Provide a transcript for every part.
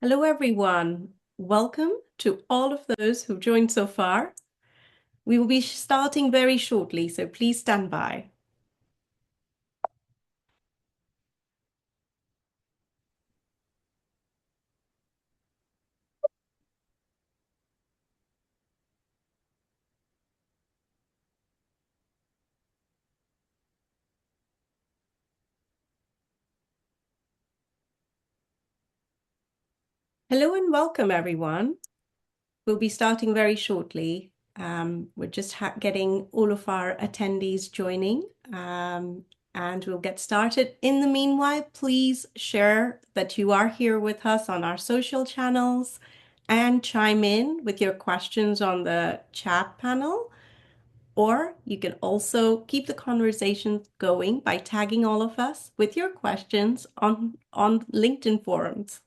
Hello, everyone. Welcome to all of those who've joined so far. We will be starting very shortly, so please stand by. Hello and welcome, everyone. We'll be starting very shortly. We're just getting all of our attendees joining, and we'll get started. In the meanwhile, please share that you are here with us on our social channels and chime in with your questions on the chat panel. Or you can also keep the conversation going by tagging all of us with your questions on LinkedIn forums.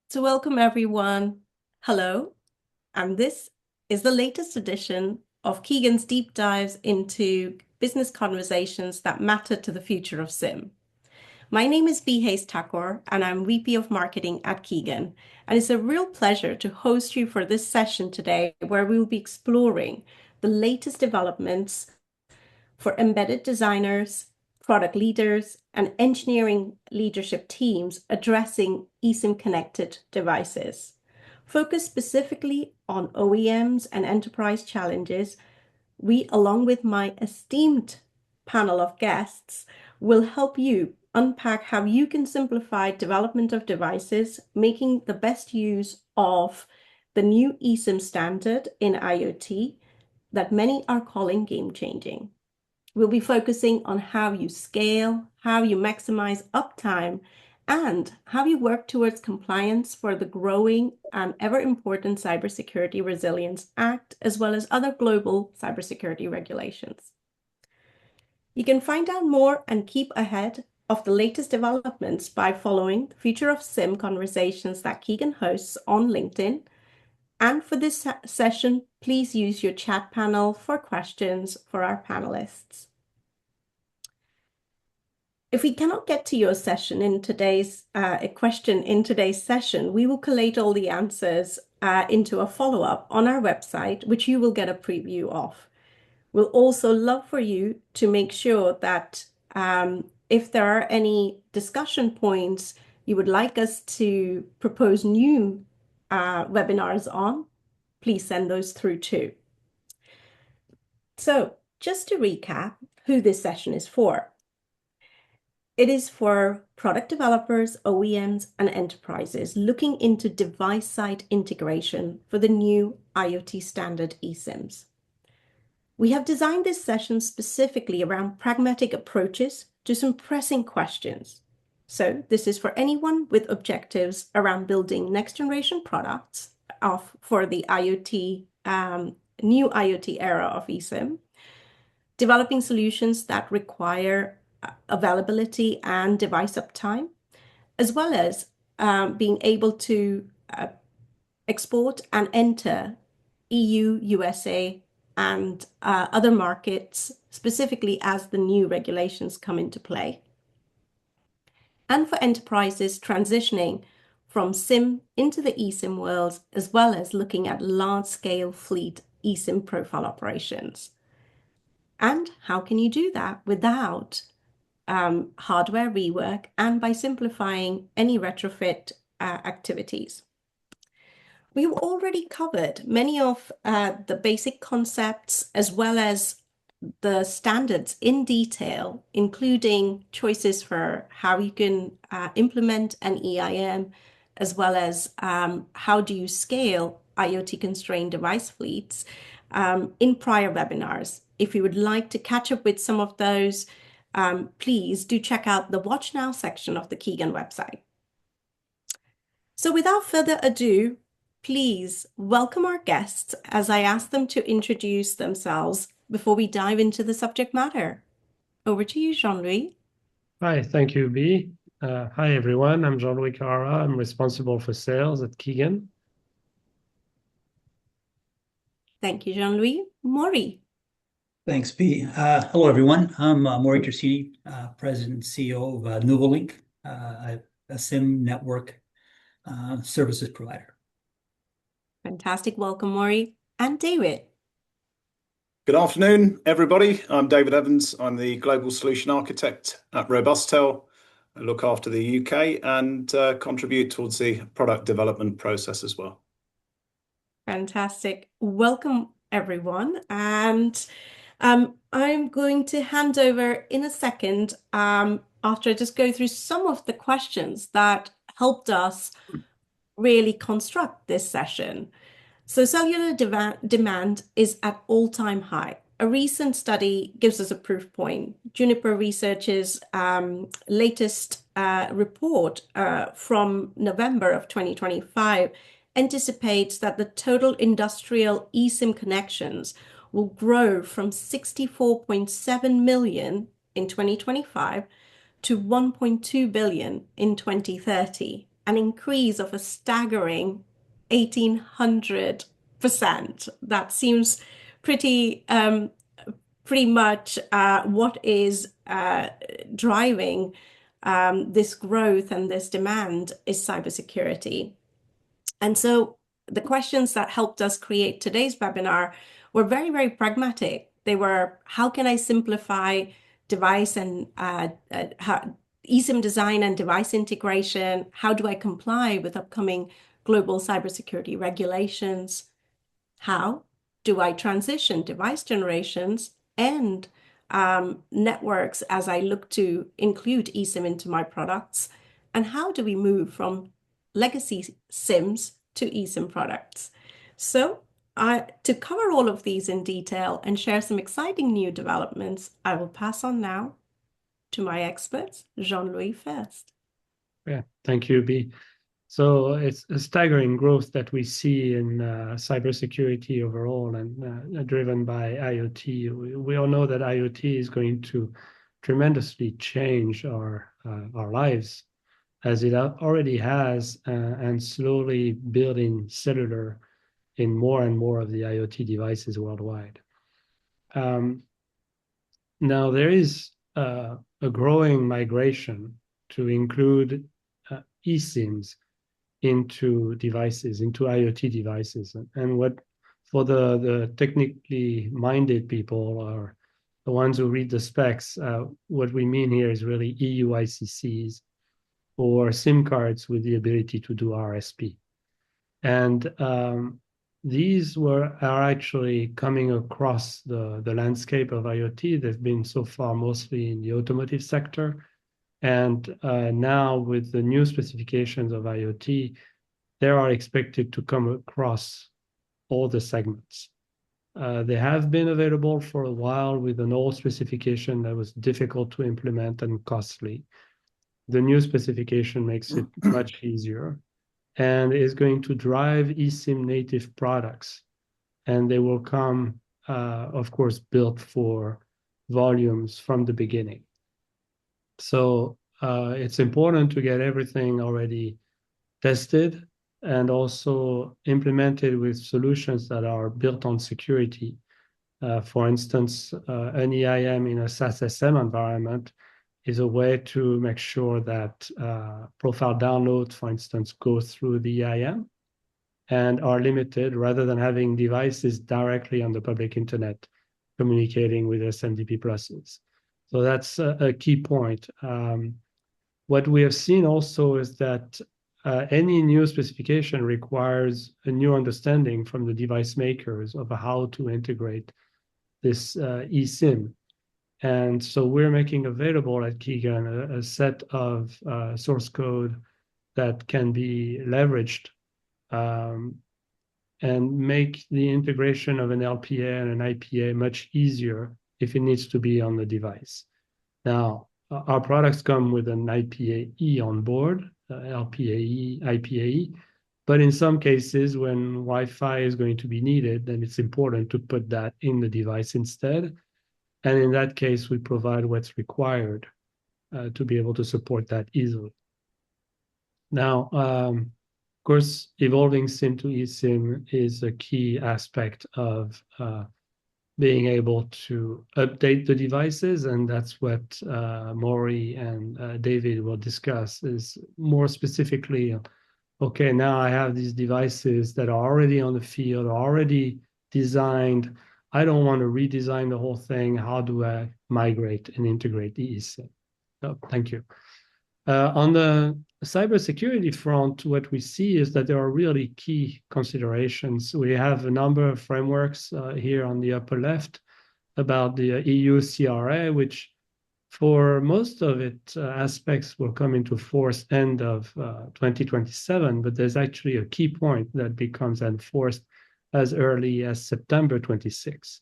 So welcome everyone. Hello, and this is the latest edition of Kigen's deep dives into business conversations that matter to the future of SIM. My name is Bihesh Thakur, and I'm VP of Marketing at Kigen. And it's a real pleasure to host you for this session today, where we will be exploring the latest developments for embedded designers, product leaders, and engineering leadership teams addressing eSIM-connected devices. Focused specifically on OEMs and enterprise challenges, we, along with my esteemed panel of guests, will help you unpack how you can simplify development of devices, making the best use of the new eSIM standard in IoT that many are calling game-changing. We'll be focusing on how you scale, how you maximize uptime, and how you work towards compliance for the growing and ever-important Cybersecurity Resilience Act, as well as other global cybersecurity regulations. You can find out more and keep ahead of the latest developments by following the Future of SIM conversations that Kigen hosts on LinkedIn. And for this session, please use your chat panel for questions for our panelists. If we cannot get to your session in today's question in today's session, we will collate all the answers into a follow-up on our website, which you will get a preview of. We'll also love for you to make sure that if there are any discussion points you would like us to propose new webinars on, please send those through too. So just to recap who this session is for. It is for product developers, OEMs, and enterprises looking into device-side integration for the new IoT standard eSIMs. We have designed this session specifically around pragmatic approaches to some pressing questions. So this is for anyone with objectives around building next-generation products for the new IoT era of eSIM, developing solutions that require availability and device uptime, as well as being able to export and enter EU, USA, and other markets, specifically as the new regulations come into play. And for enterprises transitioning from SIM into the eSIM world, as well as looking at large-scale fleet eSIM profile operations. And how can you do that without hardware rework and by simplifying any retrofit activities? We've already covered many of the basic concepts as well as the standards in detail, including choices for how you can implement an EIM, as well as how do you scale IoT-constrained device fleets in prior webinars. If you would like to catch up with some of those, please do check out the Watch Now section of the Kigen website. So without further ado, please welcome our guests as I ask them to introduce themselves before we dive into the subject matter. Over to you, Jean-Louis. Hi, thank you, B. Hi, everyone. I'm Jean-Louis Cara. I'm responsible for sales at Kigen. Thank you, Jean-Louis. Maury. Thanks, B. Hello, everyone. I'm Maury Tersini, President and CEO of NuvoLinQ, a SIM network services provider. Fantastic. Welcome, Maury. And David. Good afternoon, everybody. I'm David Evans. I'm the Global Solution Architect at Robustel. I look after the UK and contribute towards the product development process as well. Fantastic. Welcome, everyone. And I'm going to hand over in a second after I just go through some of the questions that helped us really construct this session. So cellular demand is at all-time high. A recent study gives us a proof point. Juniper Research's latest report from November of 2025 anticipates that the total industrial eSIM connections will grow from 64.7 million in 2025 to 1.2 billion in 2030, an increase of a staggering 1,800%. That seems pretty much what is driving this growth and this demand is cybersecurity. And so the questions that helped us create today's webinar were very, very pragmatic. They were, how can I simplify device and eSIM design and device integration? How do I comply with upcoming global cybersecurity regulations? How do I transition device generations and networks as I look to include eSIM into my products? And how do we move from legacy SIMs to eSIM products? So to cover all of these in detail and share some exciting new developments, I will pass on now to my experts, Jean-Louis first. Yeah, thank you, B. So it's a staggering growth that we see in cybersecurity overall and driven by IoT. We all know that IoT is going to tremendously change our lives, as it already has, and slowly building cellular in more and more of the IoT devices worldwide. Now, there is a growing migration to include eSIMs into devices, into IoT devices. And what for the technically minded people or the ones who read the specs, what we mean here is really EUICCs or SIM cards with the ability to do RSP. And these are actually coming across the landscape of IoT. They've been so far mostly in the automotive sector. And now with the new specifications of IoT, they are expected to come across all the segments. They have been available for a while with an old specification that was difficult to implement and costly. The new specification makes it much easier and is going to drive eSIM native products. And they will come, of course, built for volumes from the beginning. So it's important to get everything already tested and also implemented with solutions that are built on security. For instance, an eIM in a SaaS SM environment is a way to make sure that profile downloads, for instance, go through the eIM and are limited rather than having devices directly on the public internet communicating with SMTP pluses. So that's a key point. What we have seen also is that any new specification requires a new understanding from the device makers of how to integrate this eSIM. And so we're making available at Kigen a set of source code that can be leveraged and make the integration of an LPA and an IPA much easier if it needs to be on the device. Now, our products come with an IPA-E on board, LPA-E, IPA-E, but in some cases when Wi-Fi is going to be needed, then it's important to put that in the device instead. And in that case, we provide what's required to be able to support that easily. Now, of course, evolving SIM to eSIM is a key aspect of being able to update the devices, and that's what Maury and David will discuss, is more specifically, okay, now I have these devices that are already on the field, already designed. I don't want to redesign the whole thing. How do I migrate and integrate the eSIM? So, thank you. On the cybersecurity front, what we see is that there are really key considerations. We have a number of frameworks here on the upper left about the EU CRA, which for most of its aspects will come into force end of 2027, but there's actually a key point that becomes enforced as early as September 26.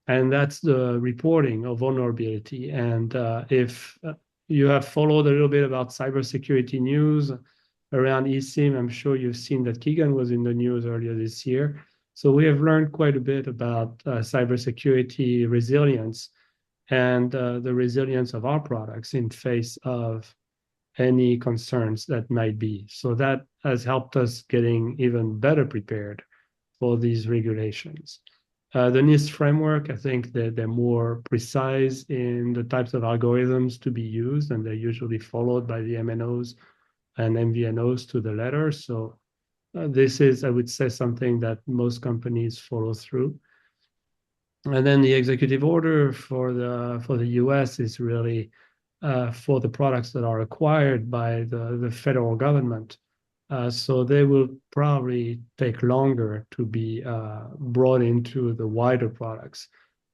And that's the reporting of vulnerability. And if you have followed a little bit about cybersecurity news around eSIM, I'm sure you've seen that Kigen was in the news earlier this year. So we have learned quite a bit about cybersecurity resilience and the resilience of our products in face of any concerns that might be. So that has helped us getting even better prepared for these regulations. The NIST framework, I think that they're more precise in the types of algorithms to be used, and they're usually followed by the MNOs and MVNOs to the letter. So this is, I would say, something that most companies follow through. And then the executive order for the US is really for the products that are acquired by the federal government. So they will probably take longer to be brought into the wider products.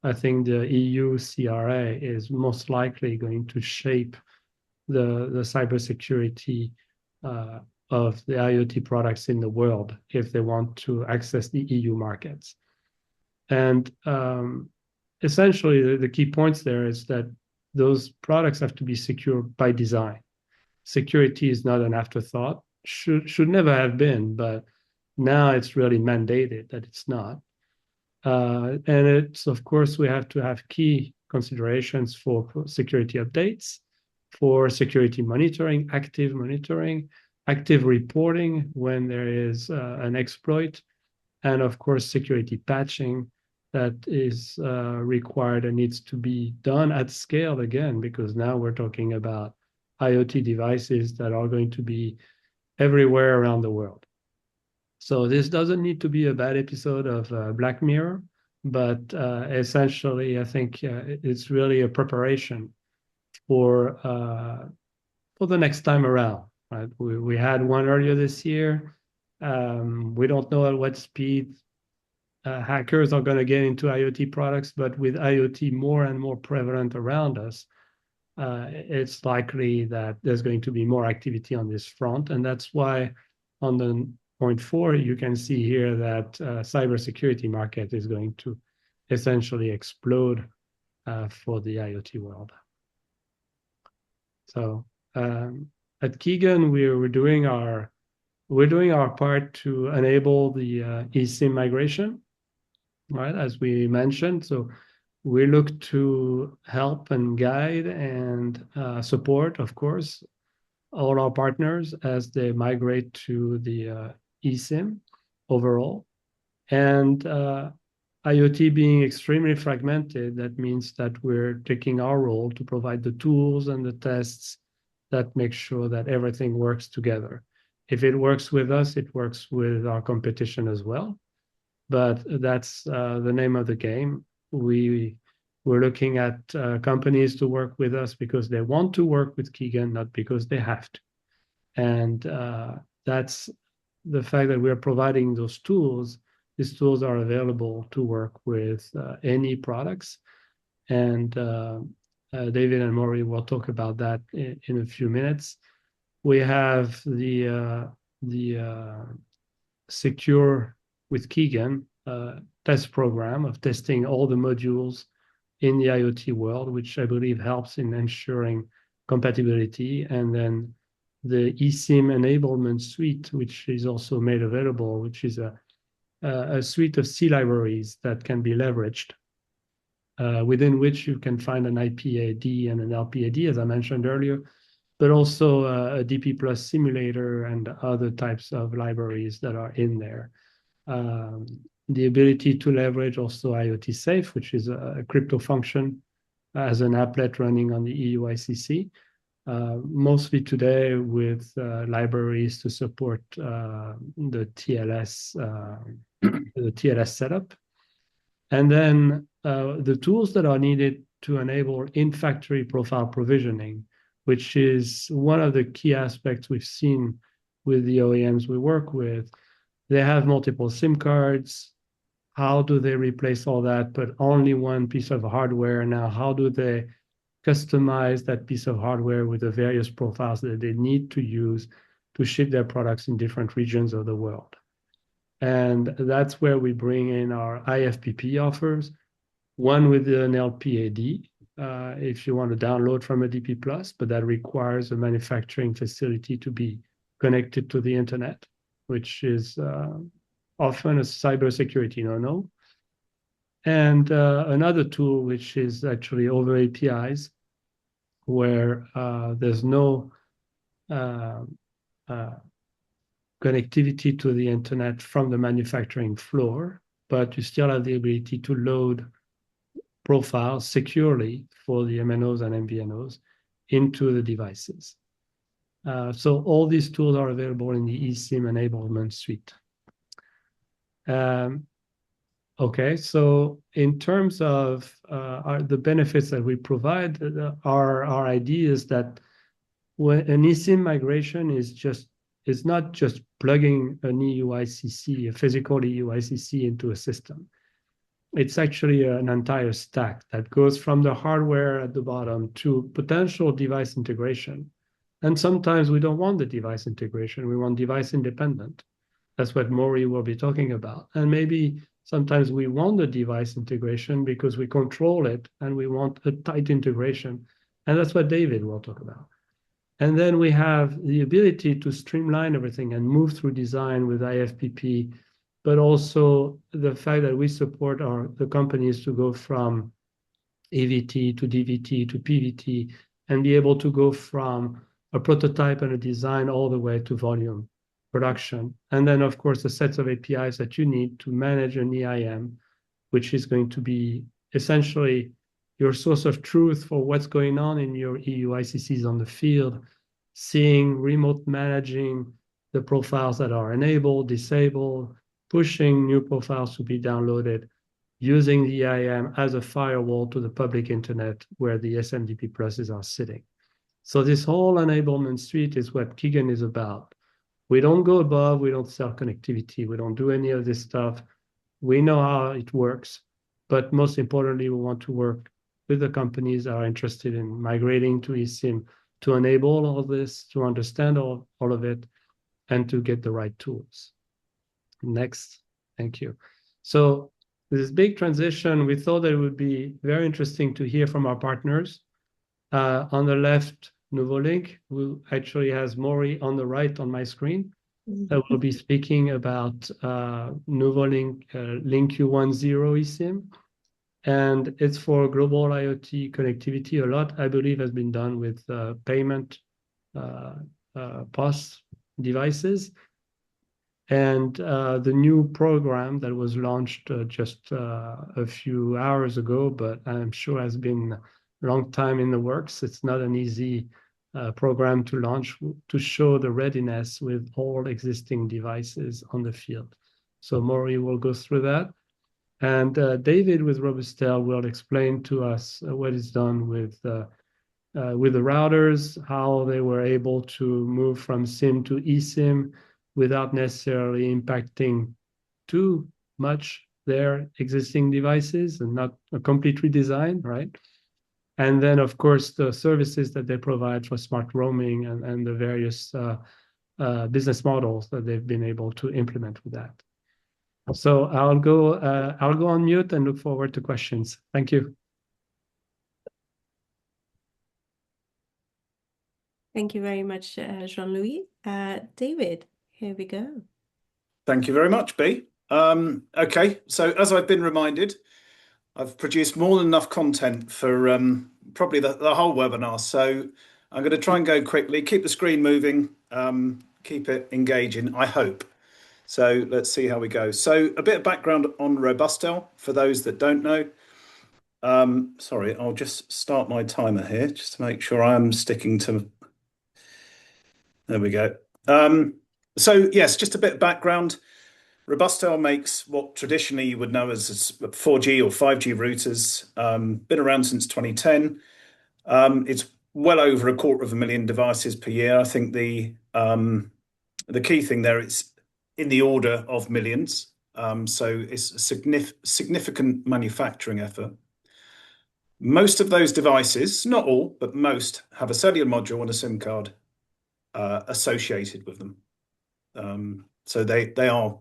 I think the EU CRA is most likely going to shape the cybersecurity of the IoT products in the world if they want to access the EU markets. And essentially, the key points there is that those products have to be secure by design. Security is not an afterthought. Should never have been, but now it's really mandated that it's not. And it's, of course, we have to have key considerations for security updates, for security monitoring, active reporting when there is an exploit, and of course, security patching that is required and needs to be done at scale again, because now we're talking about IoT devices that are going to be everywhere around the world. So this doesn't need to be a bad episode of Black Mirror, but essentially, I think it's really a preparation for the next time around. Right? We had one earlier this year. We don't know at what speed hackers are going to get into IoT products, but with IoT more and more prevalent around us, it's likely that there's going to be more activity on this front. And that's why on the point 4, you can see here that cybersecurity market is going to essentially explode for the IoT world. So at Kigen, we're doing our part to enable the eSIM migration, right, as we mentioned. So we look to help and guide and support, of course, all our partners as they migrate to the eSIM overall. And IoT being extremely fragmented, that means that we're taking our role to provide the tools and the tests that make sure that everything works together. If it works with us, it works with our competition as well. But that's the name of the game. We're looking at companies to work with us because they want to work with Kigen, not because they have to. And that's the fact that we're providing those tools. These tools are available to work with any products. And David and Maury will talk about that in a few minutes. We have the Secure with Kigen test program of testing all the modules in the IoT world, which I believe helps in ensuring compatibility. And then the eSIM enablement suite, which is also made available, which is a suite of C libraries that can be leveraged, within which you can find an IP-AD and an LPAD, as I mentioned earlier, but also a DP Plus simulator and other types of libraries that are in there. the ability to leverage also IoT Safe, which is a crypto function as an applet running on the EUICC, mostly today with libraries to support the TLS setup. And then the tools that are needed to enable in-factory profile provisioning, which is one of the key aspects we've seen with the OEMs we work with. They have multiple SIM cards. How do they replace all that, but only one piece of hardware? Now, how do they customize that piece of hardware with the various profiles that they need to use to ship their products in different regions of the world? And that's where we bring in our IFPP offers, one with an LPAD, if you want to download from a DP+, but that requires a manufacturing facility to be connected to the internet, which is often a cybersecurity no-no. And another tool, which is actually over APIs, where there's no connectivity to the internet from the manufacturing floor, but you still have the ability to load profiles securely for the MNOs and MVNOs into the devices. So all these tools are available in the eSIM enablement suite. Okay, so in terms of the benefits that we provide, our idea is that when an eSIM migration is not just plugging an EUICC, a physical EUICC into a system. It's actually an entire stack that goes from the hardware at the bottom to potential device integration. And sometimes we don't want the device integration, we want device independent. That's what Maury will be talking about. And maybe sometimes we want the device integration because we control it and we want a tight integration. And that's what David will talk about. And then we have the ability to streamline everything and move through design with IFPP, but also the fact that we support the companies to go from AVT to DVT to PVT and be able to go from a prototype and a design all the way to volume production. And then, of course, the sets of APIs that you need to manage an EIM, which is going to be essentially your source of truth for what's going on in your EUICCs on the field, seeing, remote managing the profiles that are enabled, disabled, pushing new profiles to be downloaded, using the EIM as a firewall to the public internet where the SMDP pluses are sitting. So this whole enablement suite is what Kigen is about. We don't go above, we don't sell connectivity, we don't do any of this stuff. We know how it works, but most importantly, we want to work with the companies that are interested in migrating to eSIM to enable all this, to understand all of it, and to get the right tools. Next, thank you. So this big transition, we thought that it would be very interesting to hear from our partners. On the left, NuvoLinQ, who actually has Maury on the right on my screen. That will be speaking about NuvoLinQ LinQ10 eSIM. And it's for global IoT connectivity. A lot, I believe, has been done with payment POS devices. And the new program that was launched just a few hours ago, but I'm sure has been a long time in the works. It's not an easy program to launch to show the readiness with all existing devices on the field. So Maury will go through that. And David with Robustel will explain to us what is done with the routers, how they were able to move from SIM to eSIM without necessarily impacting too much their existing devices and not a complete redesign, right? And then, of course, the services that they provide for smart roaming and the various business models that they've been able to implement with that. So I'll go on mute and look forward to questions. Thank you. Thank you very much, Jean-Louis. David, here we go. Thank you very much, B. Okay, so as I've been reminded, I've produced more than enough content for probably the whole webinar. So I'm going to try and go quickly, keep the screen moving, keep it engaging, I hope. So let's see how we go. So a bit of background on Robustel for those that don't know. Sorry, I'll just start my timer here just to make sure I'm sticking to. There we go. So yes, just a bit of background. Robustel makes what traditionally you would know as 4G or 5G routers. Been around since 2010. It's well over 250,000 devices per year. I think the key thing there is in the order of millions. So it's a significant manufacturing effort. Most of those devices, not all, but most, have a cellular module and a SIM card associated with them. So they are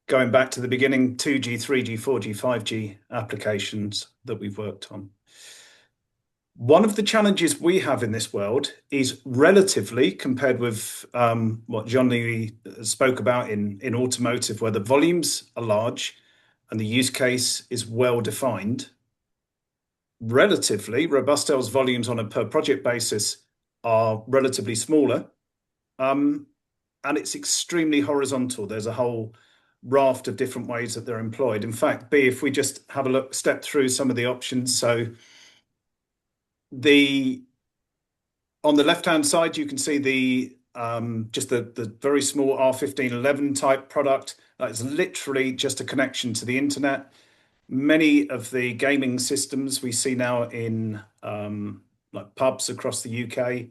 going back to the beginning, 2G, 3G, 4G, 5G applications that we've worked on. One of the challenges we have in this world is relatively, compared with what Jean-Louis spoke about in automotive, where the volumes are large and the use case is well defined. Relatively, Robustel's volumes on a per project basis are relatively smaller, and it's extremely horizontal. There's a whole raft of different ways that they're employed. In fact, if we just have a look, step through some of the options. So on the left-hand side, you can see the very small R1511 type product. That is literally just a connection to the internet. Many of the gaming systems we see now in like pubs across the UK,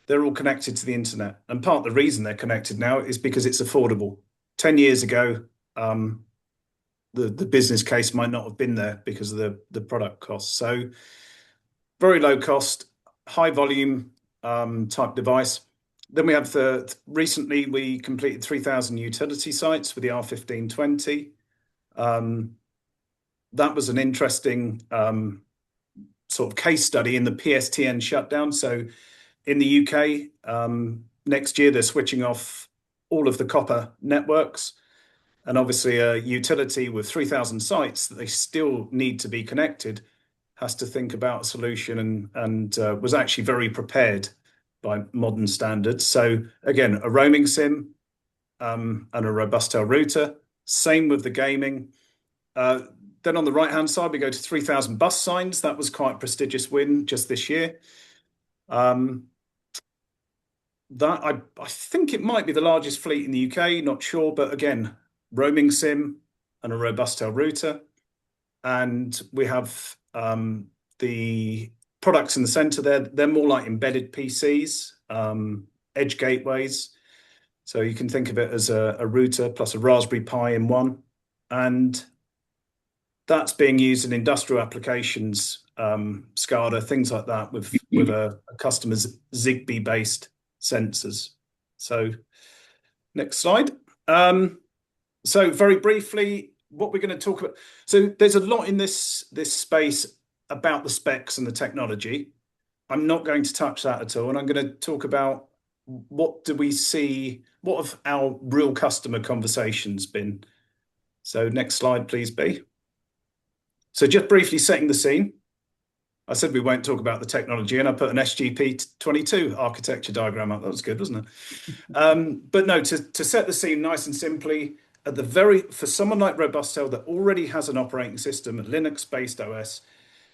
they're all connected to the internet. And part of the reason they're connected now is because it's affordable. 10 years ago, the business case might not have been there because of the product cost. So very low cost, high volume type device. Then we have recently we completed 3,000 utility sites with the R1520. That was an interesting sort of case study in the PSTN shutdown. So in the UK, next year they're switching off all of the copper networks, and obviously a utility with 3,000 sites that they still need to be connected has to think about a solution, and was actually very prepared by modern standards. So again, a roaming SIM and a Robustel router. Same with the gaming. Then on the right-hand side, we go to 3,000 bus signs. That was quite a prestigious win just this year. That I think it might be the largest fleet in the UK, not sure, but again, roaming SIM and a Robustel router. And we have the products in the center there. They're more like embedded PCs, edge gateways. So you can think of it as a router plus a Raspberry Pi in one. And that's being used in industrial applications, SCADA, things like that, with a customer's Zigbee-based sensors. So next slide. So very briefly, what we're going to talk about. So there's a lot in this space about the specs and the technology. I'm not going to touch that at all. And I'm going to talk about what do we see, what have our real customer conversations been. So next slide, please, B. So just briefly setting the scene. I said we won't talk about the technology, and I put an SGP.32 architecture diagram up. That was good, wasn't it? But no, to set the scene nice and simply, for someone like Robustel that already has an operating system, a Linux-based OS,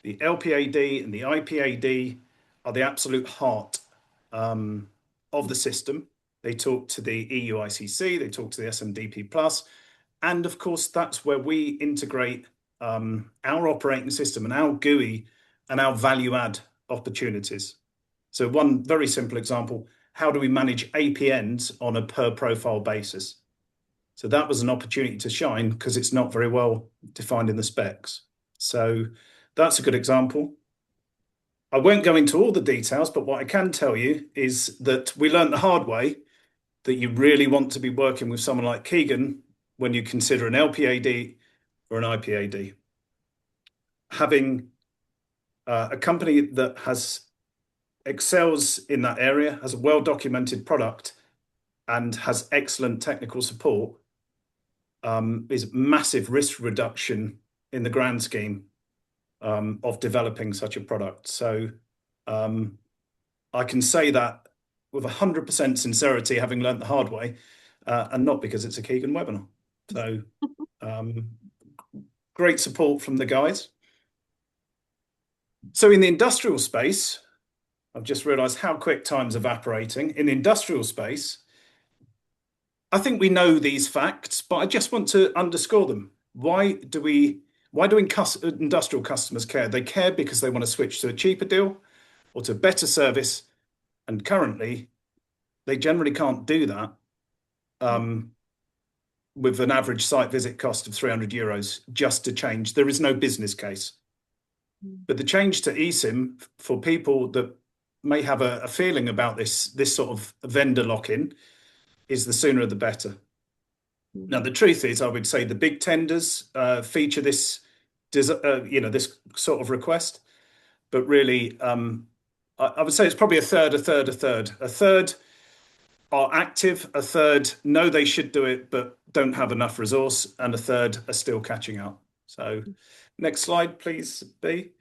the LPAD and the IPAD are the absolute heart of the system. They talk to the EUICC, they talk to the SMDP+, and of course, that's where we integrate our operating system and our GUI and our value add opportunities. So one very simple example, how do we manage APNs on a per profile basis? So that was an opportunity to shine because it's not very well defined in the specs. So that's a good example. I won't go into all the details, but what I can tell you is that we learned the hard way that you really want to be working with someone like Kigen when you consider an LPAD or an IPAD. Having a company that excels in that area, has a well-documented product, and has excellent technical support is massive risk reduction in the grand scheme of developing such a product. So I can say that with 100% sincerity, having learned the hard way. and not because it's a Kigen webinar. So great support from the guys. So in the industrial space, I've just realized how quick time's evaporating. In the industrial space, I think we know these facts, but I just want to underscore them. Why do industrial customers care? They care because they want to switch to a cheaper deal or to better service. And currently, they generally can't do that with an average site visit cost of €300 just to change. There is no business case. But the change to eSIM for people that may have a feeling about this sort of vendor lock-in is the sooner the better. Now, the truth is, I would say the big tenders feature this, this sort of request, but really, I would say it's probably a third. A third are active, a third know they should do it, but don't have enough resource, and a third are still catching up. So next slide, please, B.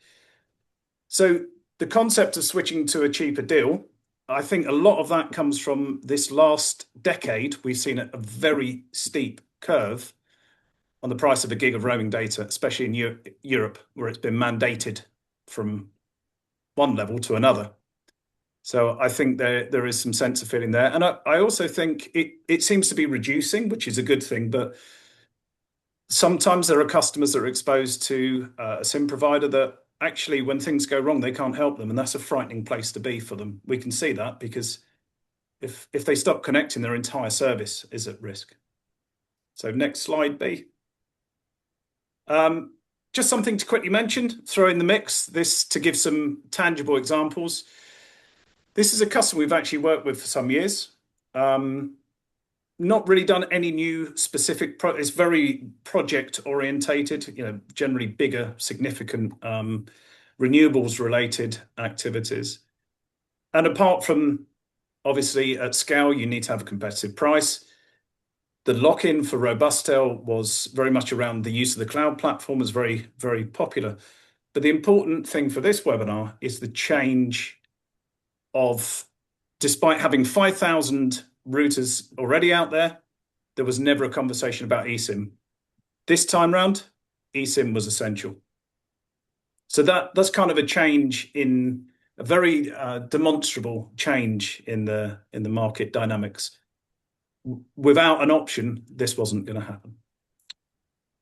So the concept of switching to a cheaper deal, I think a lot of that comes from this last decade. We've seen a very steep curve on the price of a gig of roaming data, especially in Europe, where it's been mandated from one level to another. So I think there is some sense of feeling there. And I also think it seems to be reducing, which is a good thing. But sometimes there are customers that are exposed to a SIM provider that actually, when things go wrong, they can't help them. And that's a frightening place to be for them. We can see that because if they stop connecting, their entire service is at risk. So next slide, B. Just something to quickly mention, throw in the mix, this to give some tangible examples. This is a customer we've actually worked with for some years. Not really done any new specific it's very project orientated, generally bigger, significant renewables related activities. And apart from obviously at scale, you need to have a competitive price. The lock-in for Robustel was very much around the use of the cloud platform, was very, very popular. But the important thing for this webinar is the change of, despite having 5,000 routers already out there was never a conversation about eSIM. This time round, eSIM was essential. So that's kind of a change in a very demonstrable change in the market dynamics. Without an option, this wasn't going to happen.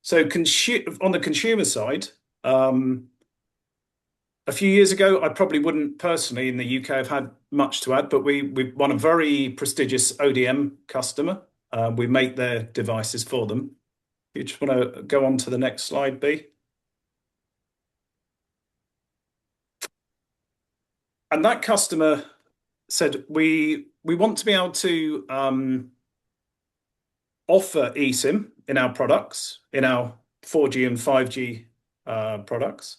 So on the consumer side, a few years ago, I probably wouldn't personally in the UK have had much to add, but we won a very prestigious ODM customer. We make their devices for them. You just want to go on to the next slide, B. And that customer said, we want to be able to offer eSIM in our products, in our 4G and 5G products.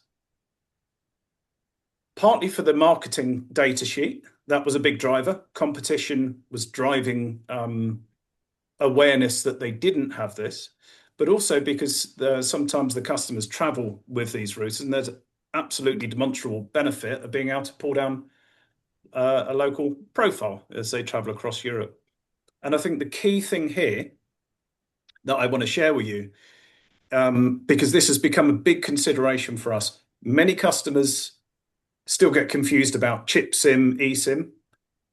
Partly for the marketing data sheet, that was a big driver. Competition was driving awareness that they didn't have this, but also because sometimes the customers travel with these routers, and there's absolutely demonstrable benefit of being able to pull down a local profile as they travel across Europe. And I think the key thing here that I want to share with you, because this has become a big consideration for us, many customers still get confused about chip SIM, eSIM.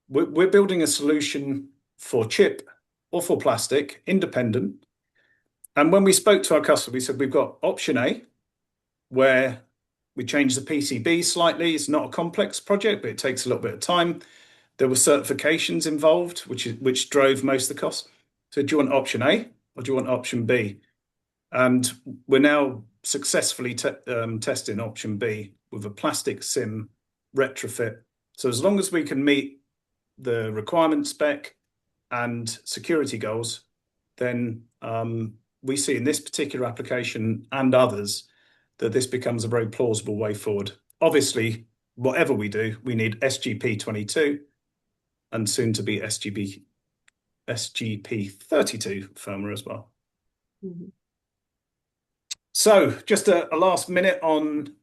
We're building a solution for chip or for plastic, independent. And when we spoke to our customer, we said, we've got option A, where we change the PCB slightly. It's not a complex project, but it takes a little bit of time. There were certifications involved, which drove most of the costs. So do you want option A or do you want option B? And we're now successfully testing option B with a plastic SIM retrofit. So as long as we can meet the requirement spec and security goals, then we see in this particular application and others that this becomes a very plausible way forward. Obviously, whatever we do, we need SGP.32 and soon to be SGP32 firmware as well. Mm-hmm. So just a last minute on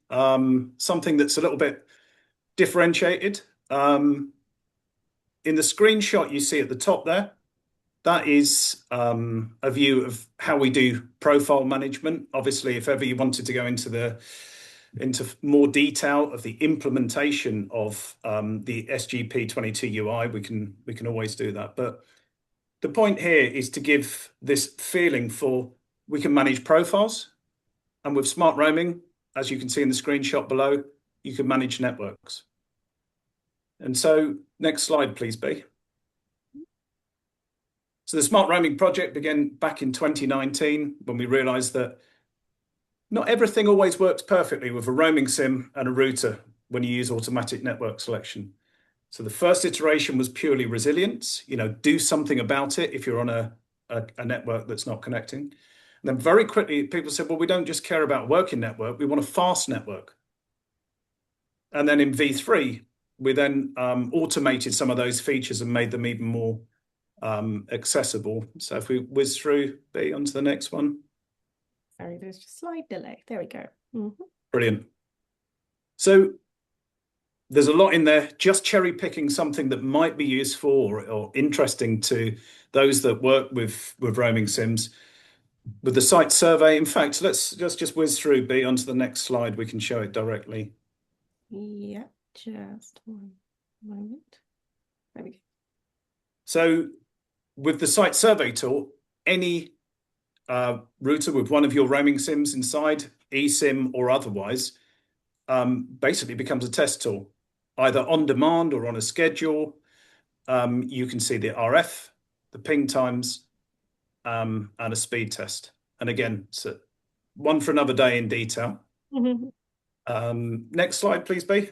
something that's a little bit differentiated. In the screenshot you see at the top there, that is a view of how we do profile management. Obviously, if ever you wanted to go into more detail of the implementation of the SGP.32 UI, we can always do that. But the point here is to give this feeling for we can manage profiles, and with smart roaming, as you can see in the screenshot below, you can manage networks. And so, next slide, please, B. So the smart roaming project began back in 2019 when we realized that not everything always works perfectly with a roaming SIM and a router when you use automatic network selection. So the first iteration was purely resilience, do something about it if you're on a network that's not connecting. And then very quickly, people said, well, we don't just care about a working network, we want a fast network. And then in V3, we then automated some of those features and made them even more accessible. So if we whiz through B onto the next one. Sorry, there's just a slight delay. There we go. Mm-hmm. Brilliant. So there's a lot in there, just cherry picking something that might be useful or interesting to those that work with roaming SIMs. With the site survey, in fact, let's just whiz through B onto the next slide. We can show it directly. Yeah, just one moment. There we go. So with the site survey tool, any router with one of your roaming SIMs inside, eSIM or otherwise, basically becomes a test tool, either on demand or on a schedule. You can see the RF, the ping times, and a speed test. And again, so one for another day in detail. Mm-hmm. Next slide, please, B.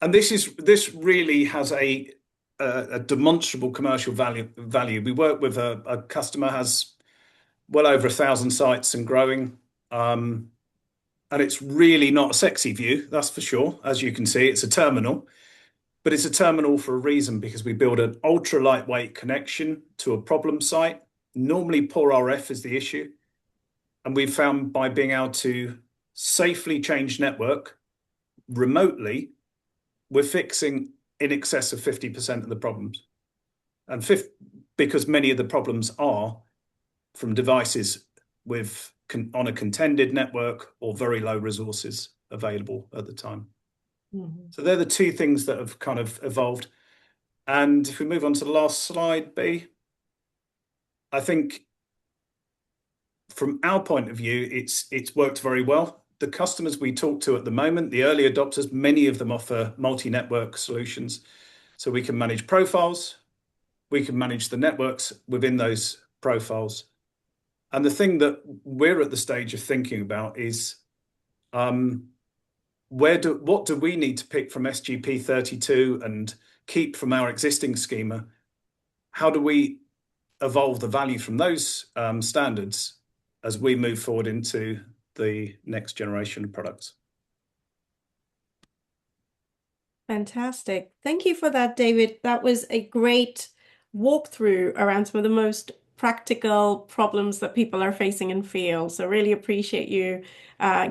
And this really has a demonstrable commercial value. We work with a customer has well over 1,000 sites and growing. And it's really not a sexy view, that's for sure. As you can see, it's a terminal, but it's a terminal for a reason, because we build an ultra lightweight connection to a problem site. Normally poor RF is the issue. And we've found by being able to safely change network remotely, we're fixing in excess of 50% of the problems. And because many of the problems are from devices on a contended network or very low resources available at the time. Mm-hmm. So they're the two things that have kind of evolved. And if we move on to the last slide, B, I think from our point of view, it's worked very well. The customers we talk to at the moment, the early adopters, many of them offer multi-network solutions. So we can manage profiles, we can manage the networks within those profiles. And the thing that we're at the stage of thinking about is what do we need to pick from SGP.32 and keep from our existing schema? How do we evolve the value from those standards as we move forward into the next generation of products? Fantastic. Thank you for that, David. That was a great walkthrough around some of the most practical problems that people are facing in field. So really appreciate you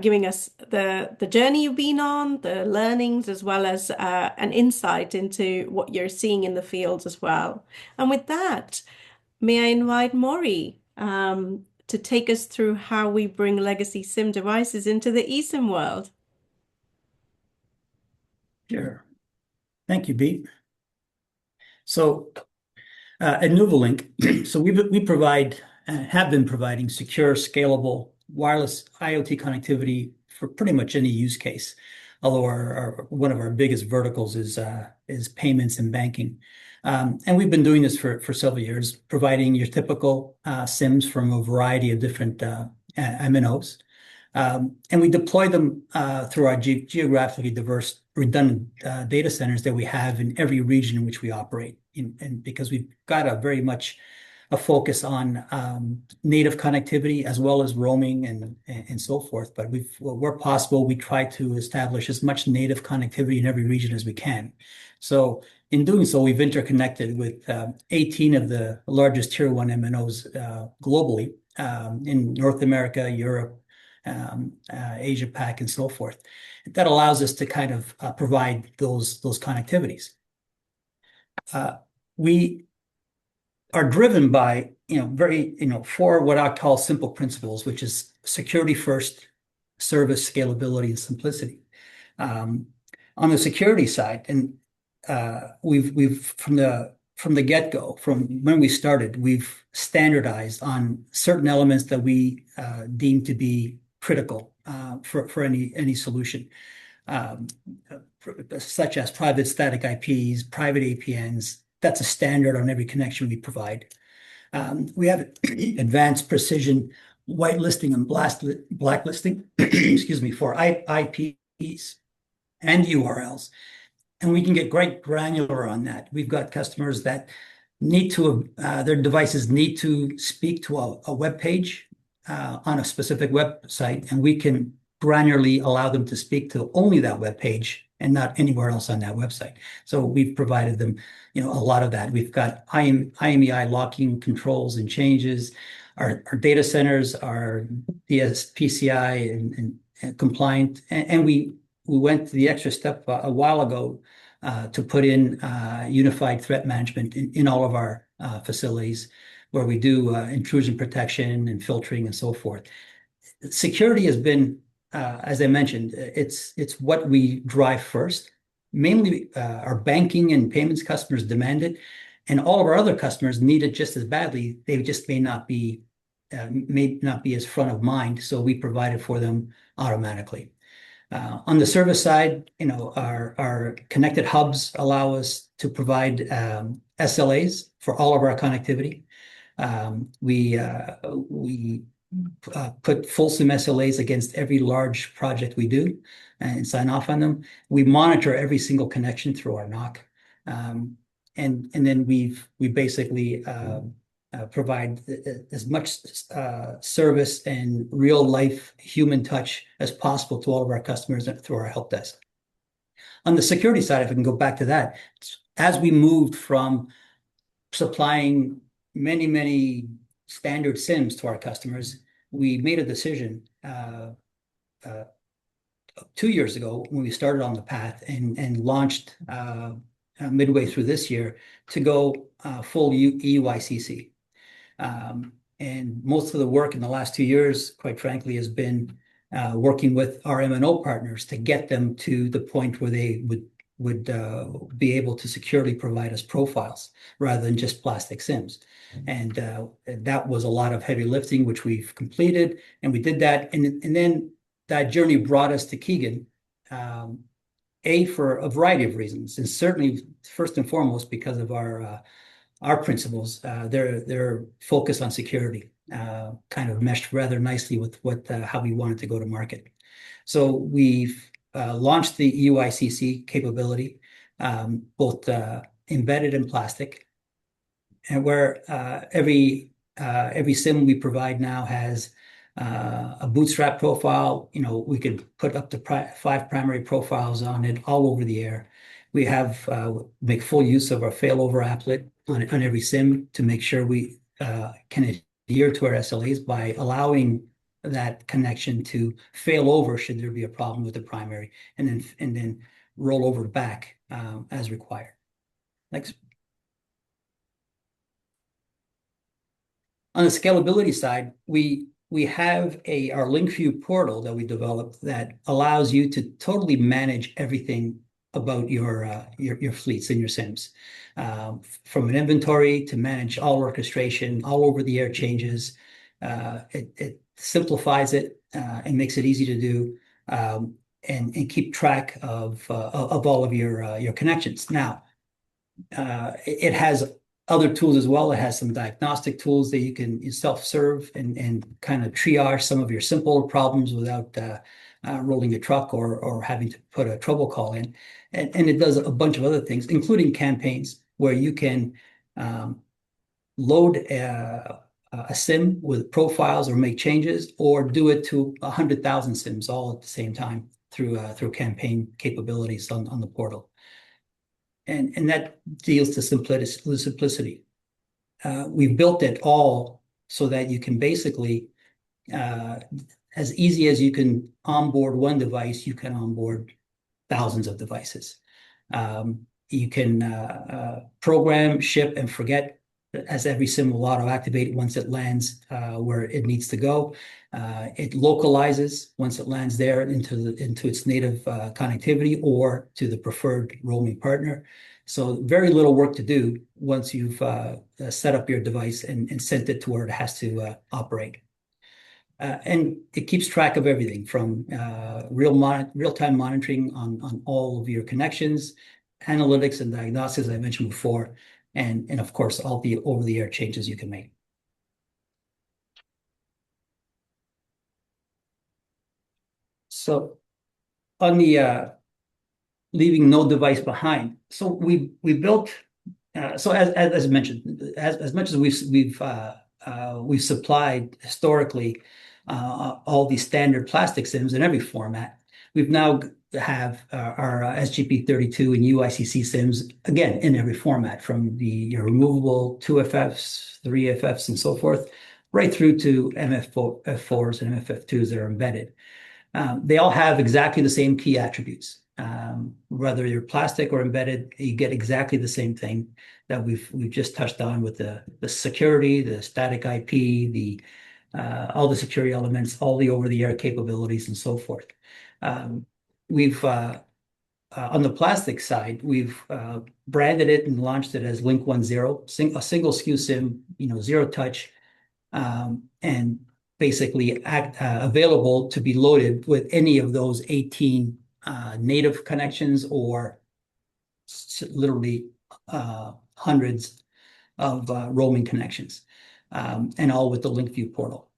giving us the journey you've been on, the learnings, as well as an insight into what you're seeing in the fields as well. And with that, may I invite Maury to take us through how we bring legacy SIM devices into the eSIM world. Sure. Thank you, Bea. So at NuvoLinQ, so we provide have been providing secure, scalable, wireless IoT connectivity for pretty much any use case. Although one of our biggest verticals is payments and banking. And we've been doing this for several years, providing your typical SIMs from a variety of different MNOs. And we deploy them through our geographically diverse, redundant data centers that we have in every region in which we operate. And because we've got a very much a focus on native connectivity as well as roaming and so forth. But where possible, we try to establish as much native connectivity in every region as we can. So in doing so, we've interconnected with 18 of the largest tier 1 MNOs globally in North America, Europe, Asia Pac, and so forth. That allows us to kind of provide those connectivities. we are driven by, four what I call simple principles, which is security first, service, scalability, and simplicity. On the security side, and we've from the get-go, from when we started, we've standardized on certain elements that we deem to be critical for any solution, such as private static IPs, private APNs. That's a standard on every connection we provide. We have advanced precision whitelisting and blacklisting, excuse me, for IPs and URLs. And we can get quite granular on that. We've got customers that need to, their devices need to speak to a web page on a specific website, and we can granularly allow them to speak to only that web page and not anywhere else on that website. So we've provided them, a lot of that. We've got IMEI locking controls and changes. Our data centers are PCI and compliant, and we went to the extra step a while ago to put in unified threat management in all of our facilities, where we do intrusion protection and filtering and so forth. Security has been, as I mentioned, it's what we drive first. Mainly our banking and payments customers demand it, and all of our other customers need it just as badly. They just may not be as front of mind, so we provide it for them automatically. On the service side, our connected hubs allow us to provide SLAs for all of our connectivity. We put fulsome SLAs against every large project we do and sign off on them. We monitor every single connection through our NOC. And then we basically provide as much service and real life human touch as possible to all of our customers through our help desk. On the security side, if I can go back to that, as we moved from supplying many standard SIMs to our customers, we made a decision 2 years ago when we started on the path and launched midway through this year to go full EUICC. And most of the work in the last 2 years, quite frankly, has been working with our MNO partners to get them to the point where they would be able to securely provide us profiles rather than just plastic SIMs. And that was a lot of heavy lifting, which we've completed, and we did that. And then that journey brought us to Kigen, for a variety of reasons, and certainly first and foremost because of our principles. Their focus on security kind of meshed rather nicely with how we wanted to go to market. So we've launched the EUICC capability, both embedded and plastic, and where every SIM we provide now has a bootstrap profile. We could put up to 5 primary profiles on it all over the air. We have make full use of our failover applet on every SIM to make sure we can adhere to our SLAs by allowing that connection to fail over should there be a problem with the primary, and then roll over back as required. Next. On the scalability side, we have our LinkView portal that we developed that allows you to totally manage everything about your fleets and your SIMs, from an inventory to manage all orchestration, all over the air changes. It simplifies it and makes it easy to do, and keep track of all of your connections. Now, it has other tools as well. It has some diagnostic tools that you can self-serve and kind of triage some of your simple problems without rolling a truck or having to put a trouble call in. And it does a bunch of other things, including campaigns where you can load a SIM with profiles or make changes, or do it to 100,000 SIMs all at the same time through campaign capabilities on the portal. And that deals to simplicity. We've built it all so that you can basically, as easy as you can onboard one device, you can onboard thousands of devices. You can program, ship, and forget, as every SIM will auto-activate once it lands where it needs to go. It localizes once it lands there into its native connectivity or to the preferred roaming partner. So very little work to do once you've set up your device and sent it to where it has to operate. And it keeps track of everything from real-time monitoring on all of your connections, analytics and diagnostics, as I mentioned before, and of course, all the over-the-air changes you can make. So on the leaving no device behind. So we built, so as mentioned, as much as we've supplied historically all these standard plastic SIMs in every format, we've now have our SGP32 and UICC SIMs, again, in every format, from your removable 2FFs, 3FFs, and so forth, right through to MF4s and MFF2s that are embedded. They all have exactly the same key attributes. Whether you're plastic or embedded, you get exactly the same thing that we've just touched on with the security, the static IP, all the security elements, all the over-the-air capabilities, and so forth. We've on the plastic side, we've branded it and launched it as Link 10, a single SKU SIM, zero touch, and basically available to be loaded with any of those 18 native connections or literally hundreds of roaming connections, and all with the LinkView portal.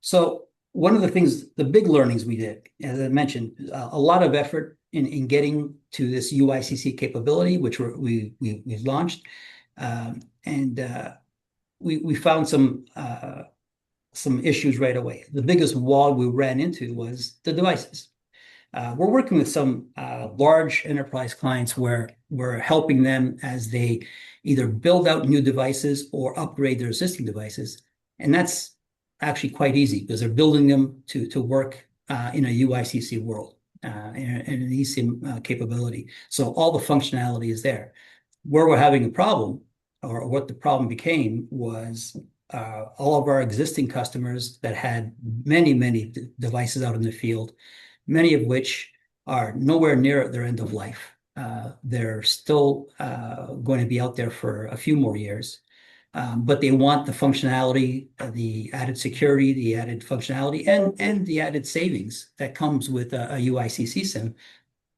So one of the things, the big learnings we did, as I mentioned, a lot of effort in getting to this UICC capability, which we've launched, and we found some issues right away. The biggest wall we ran into was the devices. We're working with some large enterprise clients where we're helping them as they either build out new devices or upgrade their existing devices. And that's actually quite easy because they're building them to work in a UICC world and an eSIM capability. So all the functionality is there. Where we're having a problem, or what the problem became, was all of our existing customers that had many devices out in the field, many of which are nowhere near their end of life. They're still going to be out there for a few more years, but they want the functionality, the added security, the added functionality, and the added savings that comes with a UICC SIM.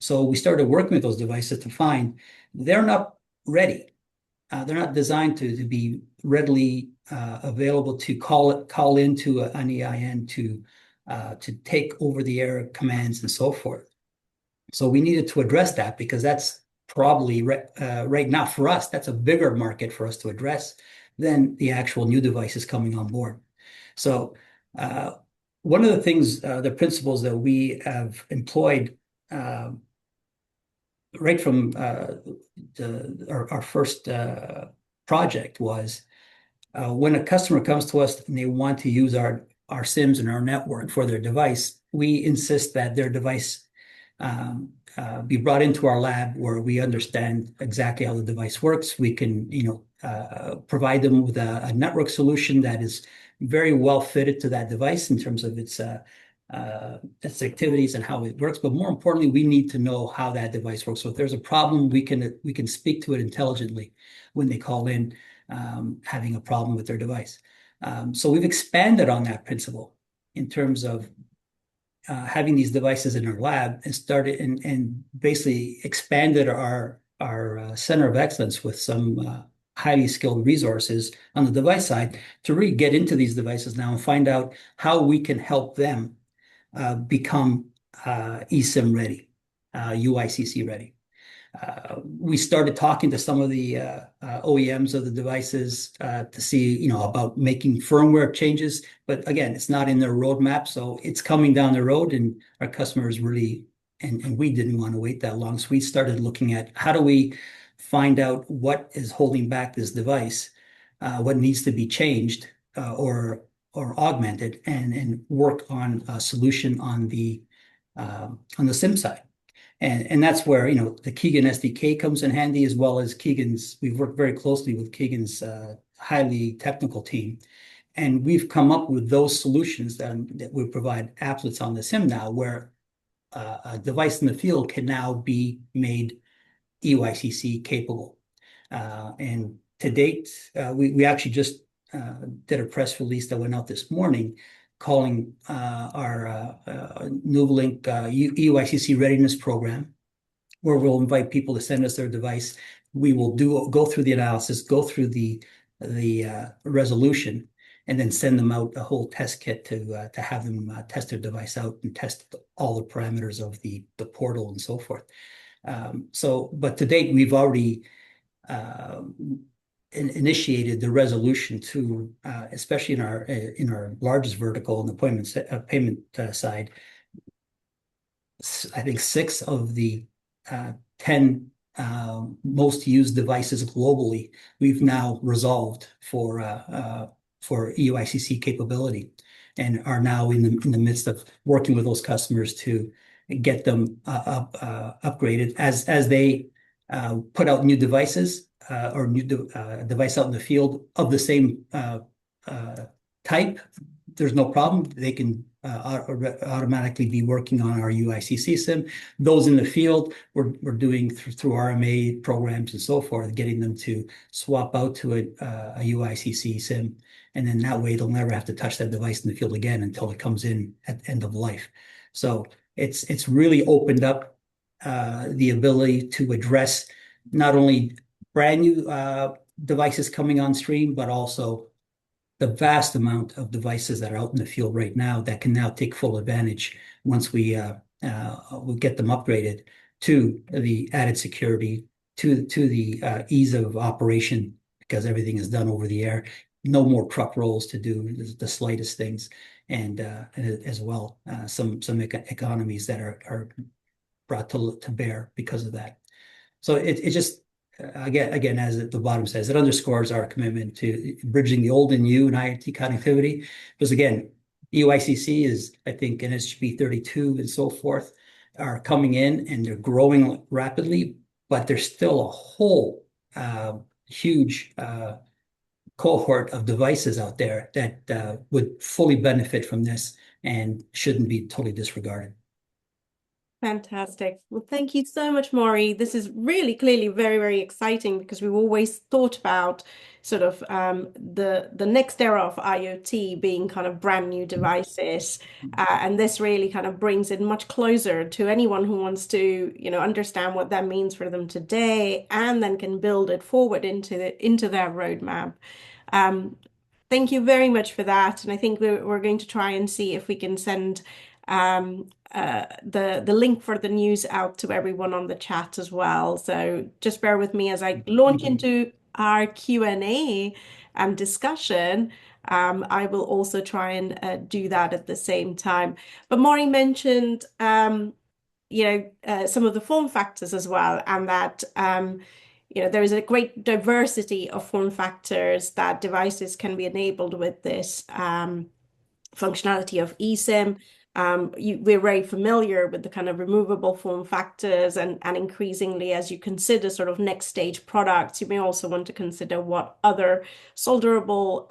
So we started working with those devices to find they're not ready. They're not designed to be readily available to call into an EIN to take over-the-air commands and so forth. So we needed to address that because that's probably right now for us, that's a bigger market for us to address than the actual new devices coming on board. So one of the things, the principles that we have employed right from our first project was when a customer comes to us and they want to use our SIMs and our network for their device, we insist that their device be brought into our lab where we understand exactly how the device works. We can, provide them with a network solution that is very well fitted to that device in terms of its activities and how it works. But more importantly, we need to know how that device works. So if there's a problem, we can speak to it intelligently when they call in having a problem with their device. So we've expanded on that principle in terms of having these devices in our lab and started and basically expanded our center of excellence with some highly skilled resources on the device side to really get into these devices now and find out how we can help them become eSIM-ready, UICC-ready. We started talking to some of the OEMs of the devices to see, about making firmware changes. But again, it's not in their roadmap, so it's coming down the road, and our customers really, and we didn't want to wait that long. So we started looking at how do we find out what is holding back this device, what needs to be changed or augmented, and work on a solution on the SIM side. And that's where, the Kigen SDK comes in handy, as well as we've worked very closely with Kigen's highly technical team. And we've come up with those solutions that we provide applets on the SIM now, where a device in the field can now be made EYCC capable. And to date, we actually just did a press release that went out this morning calling our NuvoLinQ EYCC readiness program, where we'll invite people to send us their device. We will go through the analysis, go through the resolution, and then send them out a whole test kit to have them test their device out and test all the parameters of the portal and so forth. But to date, we've already initiated the resolution to, especially in our largest vertical in the payment side. I think 6 of the 10 most used devices globally we've now resolved for EYCC capability, and are now in the midst of working with those customers to get them upgraded as they put out new devices or new device out in the field of the same type. There's no problem. They can automatically be working on our UICC SIM. Those in the field, we're doing through RMA programs and so forth, getting them to swap out to a UICC SIM. And then that way they'll never have to touch that device in the field again until it comes in at end of life. So it's really opened up the ability to address not only brand new devices coming on stream, but also the vast amount of devices that are out in the field right now that can now take full advantage once we get them upgraded to the added security, to the ease of operation, because everything is done over the air. No more truck rolls to do the slightest things, and as well some economies that are brought to bear because of that. So it just again, as the bottom says, it underscores our commitment to bridging the old and new in IoT connectivity. Because again, EYCC is, I think, in SGP.32 and so forth are coming in, and they're growing rapidly, but there's still a whole huge cohort of devices out there that would fully benefit from this and shouldn't be totally disregarded. Fantastic. Well, thank you so much, Maury. This is really clearly very, very exciting, because we've always thought about sort of the next era of IoT being kind of brand new devices. And this really kind of brings it much closer to anyone who wants to, understand what that means for them today, and then can build it forward into their roadmap. Thank you very much for that. And I think we're going to try and see if we can send the link for the news out to everyone on the chat as well. So just bear with me as I launch into our Q&A discussion. I will also try and do that at the same time. But Maury mentioned some of the form factors as well, and that there is a great diversity of form factors that devices can be enabled with this functionality of eSIM. We're very familiar with the kind of removable form factors, and increasingly, as you consider sort of next stage products, you may also want to consider what other solderable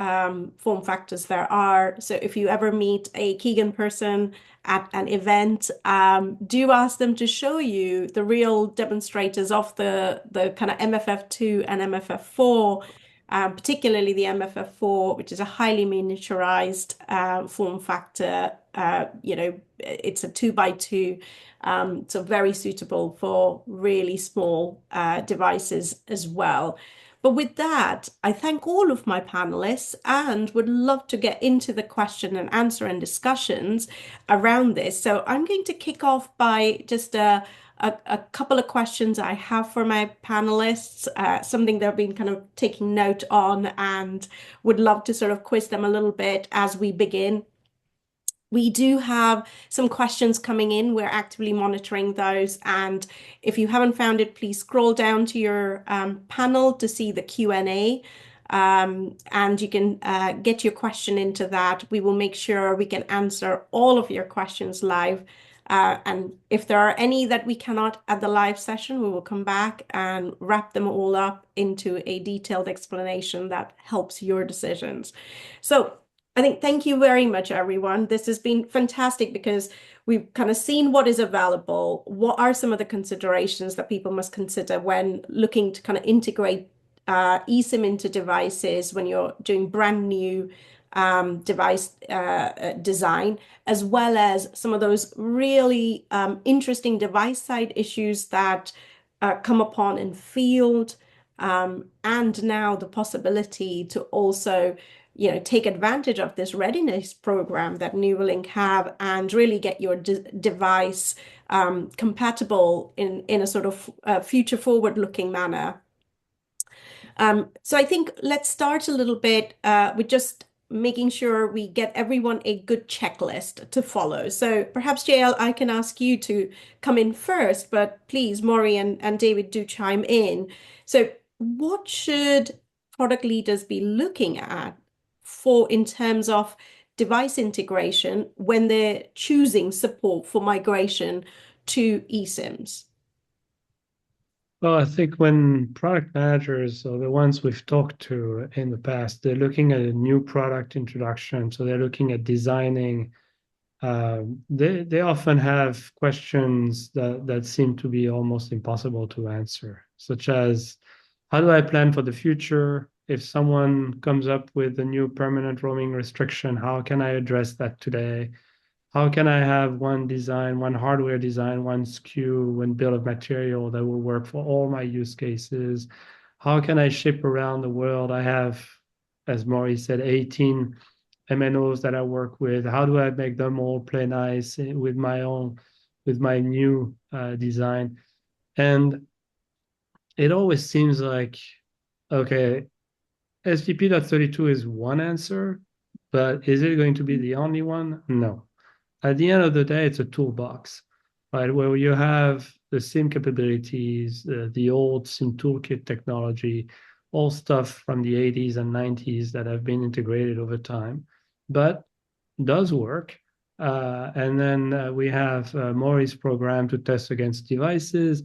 form factors there are. So if you ever meet a Kigen person at an event, do ask them to show you the real demonstrators of the kind of MFF2 and MFF4. Particularly the MFF4, which is a highly miniaturized form factor. It's a 2x2, so very suitable for really small devices as well. But with that, I thank all of my panelists and would love to get into the question and answer and discussions around this. So I'm going to kick off by just a couple of questions I have for my panelists, something they've been kind of taking note on, and would love to sort of quiz them a little bit as we begin. We do have some questions coming in. We're actively monitoring those. And if you haven't found it, please scroll down to your panel to see the Q&A. And you can get your question into that. We will make sure we can answer all of your questions live And if there are any that we cannot at the live session, we will come back and wrap them all up into a detailed explanation that helps your decisions. So I think thank you very much, everyone. This has been fantastic because we've kind of seen what is available. What are some of the considerations that people must consider when looking to kind of integrate eSIM into devices when you're doing brand new device design, as well as some of those really interesting device side issues that come upon in field, and now the possibility to also take advantage of this readiness program that NuvoLinQ have and really get your device compatible in a sort of future forward looking manner. So I think let's start a little bit with just making sure we get everyone a good checklist to follow. So perhaps JL, I can ask you to come in first, but please, Maury and David, do chime in. So what should product leaders be looking at for in terms of device integration when they're choosing support for migration to eSIMs? Well, I think when product managers or the ones we've talked to in the past, they're looking at a new product introduction. So they're looking at designing. They often have questions that seem to be almost impossible to answer, such as, how do I plan for the future? If someone comes up with a new permanent roaming restriction, how can I address that today? How can I have one design, one hardware design, one SKU, one bill of material that will work for all my use cases? How can I ship around the world? I have, as Maury said, 18 MNOs that I work with. How do I make them all play nice with my new design? And it always seems like, okay, SGP.32 is one answer, but is it going to be the only one? No. At the end of the day, it's a toolbox, right? Where you have the SIM capabilities, the old SIM toolkit technology, all stuff from the 80s and 90s that have been integrated over time, but does work. And then we have Maury's program to test against devices,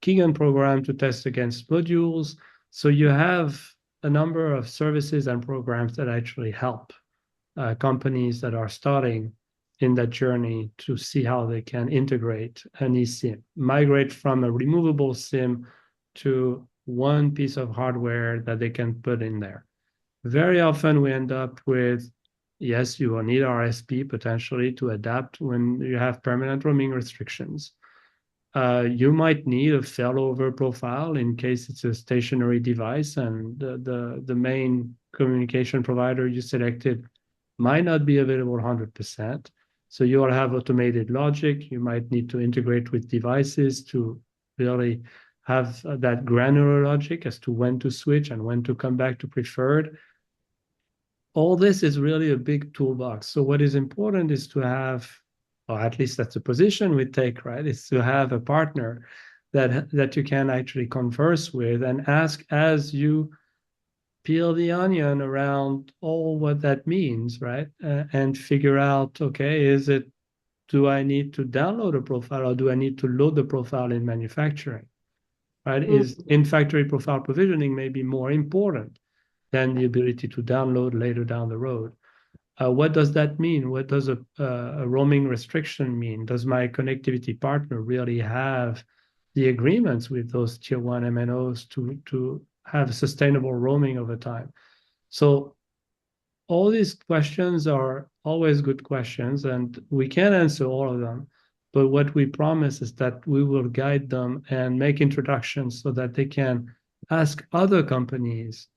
Kigen program to test against modules. So you have a number of services and programs that actually help companies that are starting in that journey to see how they can integrate an eSIM, migrate from a removable SIM to one piece of hardware that they can put in there. Very often we end up with, yes, you will need RSP potentially to adapt when you have permanent roaming restrictions. You might need a failover profile in case it's a stationary device and the main communication provider you selected might not be available 100%. So you will have automated logic. You might need to integrate with devices to really have that granular logic as to when to switch and when to come back to preferred. All this is really a big toolbox. So what is important is to have, or at least that's the position we take, right? Is to have a partner that you can actually converse with and ask as you peel the onion around all what that means, right? And figure out, okay, do I need to download a profile or do I need to load the profile in manufacturing, right? Is in-factory profile provisioning may be more important than the ability to download later down the road. What does that mean? What does a roaming restriction mean? Does my connectivity partner really have the agreements with those tier one MNOs to have sustainable roaming over time? So all these questions are always good questions, and we can't answer all of them. But what we promise is that we will guide them and make introductions so that they can ask other companies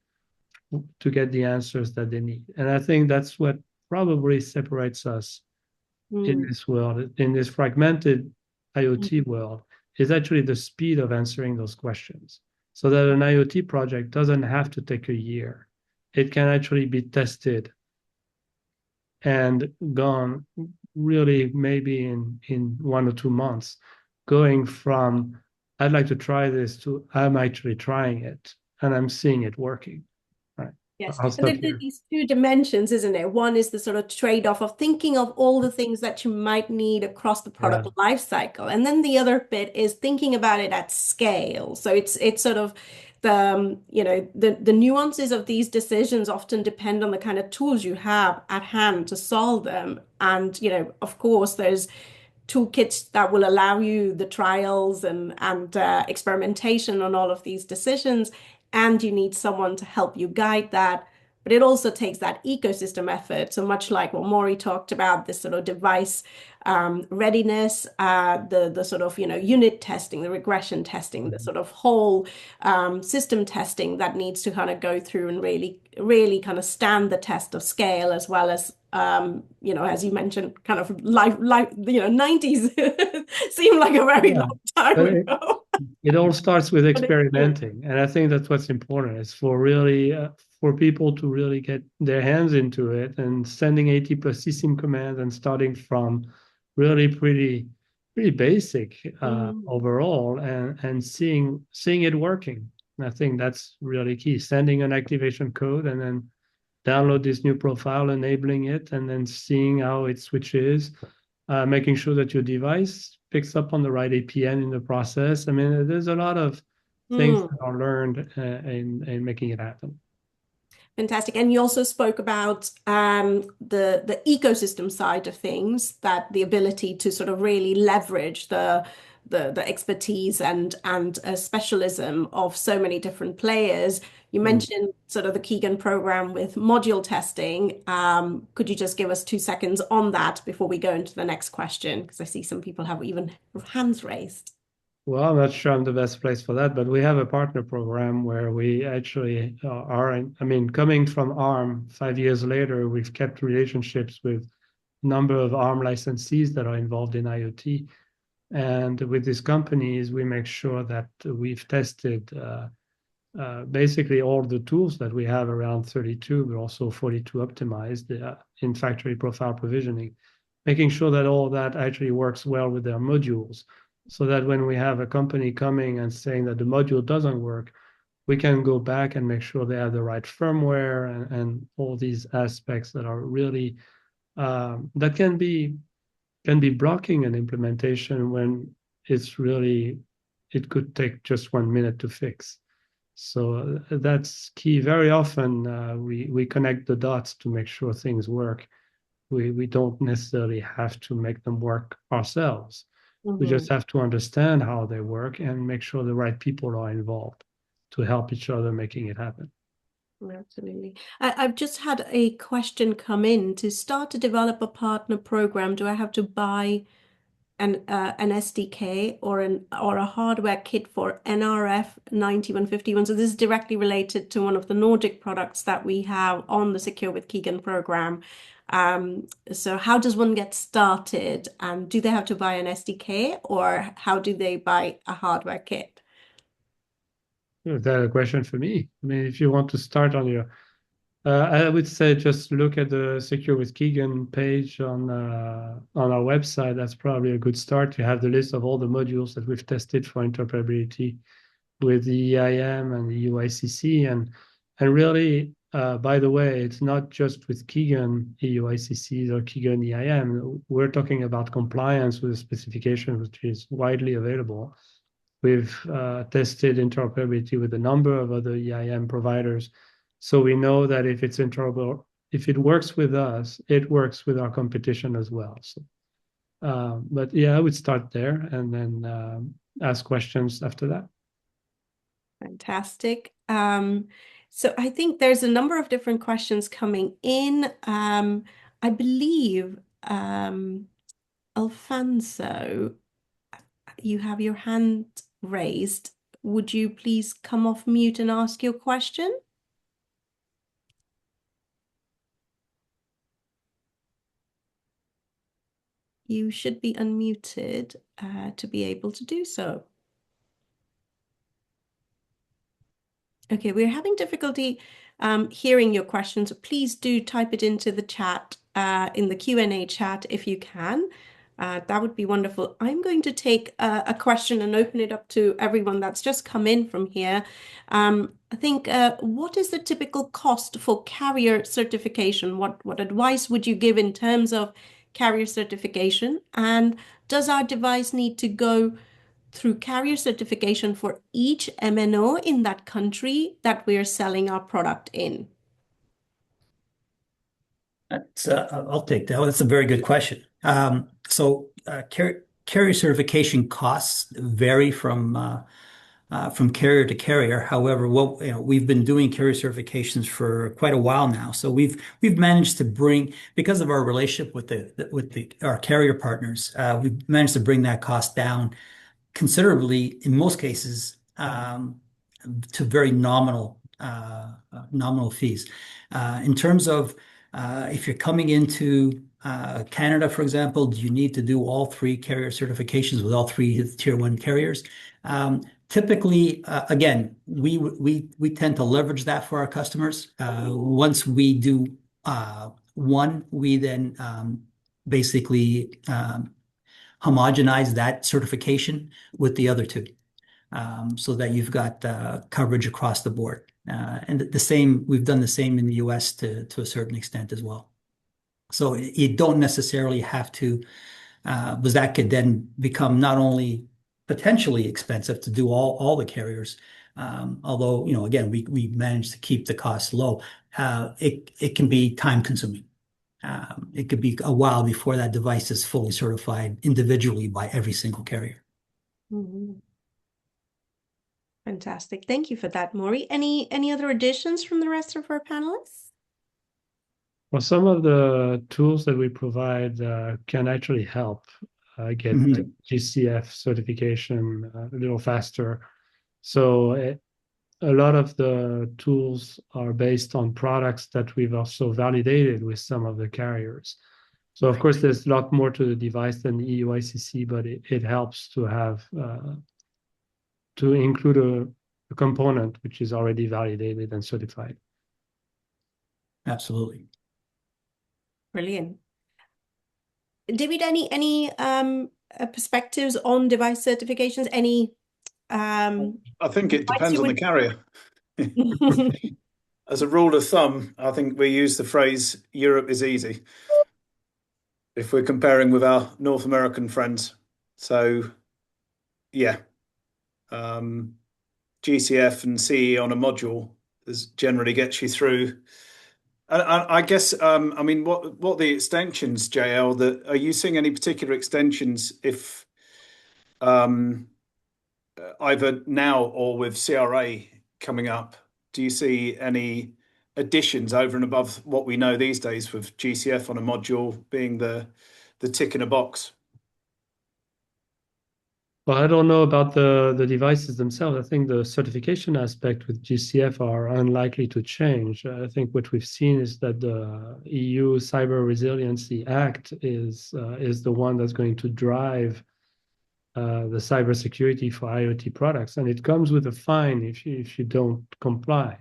to get the answers that they need. And I think that's what probably separates us in this world, in this fragmented IoT world, is actually the speed of answering those questions. So that an IoT project doesn't have to take a year. It can actually be tested and gone really maybe in 1 or 2 months, going from, I'd like to try this to I'm actually trying it and I'm seeing it working. Right. Yes. I'll And stop then there's here. these two dimensions, isn't it? One is the sort of trade-off of thinking of all the things that you might need across the Yeah. product life cycle. And then the other bit is thinking about it at scale. So it's sort of the the nuances of these decisions often depend on the kind of tools you have at hand to solve them. And of course, there's toolkits that will allow you the trials and experimentation on all of these decisions, and you need someone to help you guide that. But it also takes that ecosystem effort. So much like what Maury talked about, this sort of device readiness, the sort of unit testing, the regression testing, the sort of whole system testing that needs to kind of go through and really kind of stand the test of scale, as well as as you mentioned, kind of life 90s seem like a very Yeah. long time But ago. it all starts with But it's true. experimenting, and I think that's what's important. Is for really for people to really get their hands into it and sending 80 plus eSIM commands and starting from really pretty basic Mm. overall, and seeing it working. And I think that's really key. Sending an activation code and then download this new profile, enabling it, and then seeing how it switches, making sure that your device picks up on the right APN in the process. I mean, there's a lot of things Mm. that are learned in making it happen. Fantastic. And you also spoke about the ecosystem side of things, that the ability to sort of really leverage the expertise and specialism of so many different players. You mentioned sort of the Kigen program with module testing. Could you just give us 2 seconds on that before we go into the next question? Because I see some people have even hands raised. Well, I'm not sure I'm the best place for that, but we have a partner program where we actually I mean, coming from ARM 5 years later, we've kept relationships with a number of ARM licensees that are involved in IoT. And with these companies, we make sure that we've tested basically all the tools that we have around 32, but also 42 optimized in factory profile provisioning, making sure that all that actually works well with their modules, so that when we have a company coming and saying that the module doesn't work, we can go back and make sure they have the right firmware and all these aspects that are really that can be blocking an implementation when it could take just 1 minute to fix. So that's key. Very often we connect the dots to make sure things work. We don't necessarily have to make them work ourselves. We Mhm. just have to understand how they work and make sure the right people are involved to help each other making it happen. Absolutely. I've just had a question come in. To start to develop a partner program, do I have to buy an SDK or a hardware kit for NRF 9151? So this is directly related to one of the Nordic products that we have on the Secure with Kigen program. So how does one get started? And do they have to buy an SDK, or how do they buy a hardware kit? Is that a question for me? I mean, if you want to start on your I would say just look at the Secure with Kigen page on our website. That's probably a good start. You have the list of all the modules that we've tested for interoperability with the EIM and the UICC. And really, by the way, it's not just with Kigen EUICCs or Kigen EIM. We're talking about compliance with the specification, which is widely available. We've tested interoperability with a number of other EIM providers. So we know that if it's interoperable, if it works with us, it works with our competition as well. So, but yeah, I would start there and then ask questions after that. Fantastic. So I think there's a number of different questions coming in. I believe, Alfonso, you have your hand raised. Would you please come off mute and ask your question? You should be unmuted to be able to do so. Okay, we're having difficulty hearing your question, so please do type it into the chat, in the Q&A chat if you can. That would be wonderful. I'm going to take a question and open it up to everyone that's just come in from here. I think, what is the typical cost for carrier certification? What advice would you give in terms of carrier certification? And does our device need to go through carrier certification for each MNO in that country that we're selling our product in? I'll take that. That's a very good question. Carrier certification costs vary from carrier to carrier. However, we've been doing carrier certifications for quite a while now. So we've managed to bring, because of our relationship with our carrier partners, we've managed to bring that cost down considerably in most cases, to very nominal fees. In terms of if you're coming into Canada, for example, do you need to do all three carrier certifications with all three tier one carriers? Typically, again, we tend to leverage that for our customers. Once we do one, we then basically homogenize that certification with the other two, so that you've got coverage across the board. And we've done the same in the US to a certain extent as well. So you don't necessarily have to, because that could then become not only potentially expensive to do all the carriers, although, again, we managed to keep the costs low. It can be time consuming. It could be a while before that device is fully certified individually by every single carrier. Mhm. Fantastic. Thank you for that, Maury. Any other additions from the rest of our panelists? Well, some of the tools that we provide can actually help get Mhm. GCF certification a little faster. So a lot of the tools are based on products that we've also validated with some of the carriers. So of course, there's a lot more to the device than the EUICC, but it helps to have to include a component which is already validated and certified. Absolutely. Brilliant. David, any perspectives on device certifications? I think it depends on the carrier. As a rule of thumb, I think we use the phrase Europe is easy if we're comparing with our North American friends. So, yeah, GCF and CE on a module generally gets you through. And I guess, I mean, what the extensions, JL, that are you seeing any particular extensions if either now or with CRA coming up? Do you see any additions over and above what we know these days with GCF on a module being the tick in a box? Well, I don't know about the devices themselves. I think the certification aspect with GCF are unlikely to change. I think what we've seen is that the EU Cyber Resiliency Act is the one that's going to drive the cybersecurity for IoT products, and it comes with a fine if you don't comply.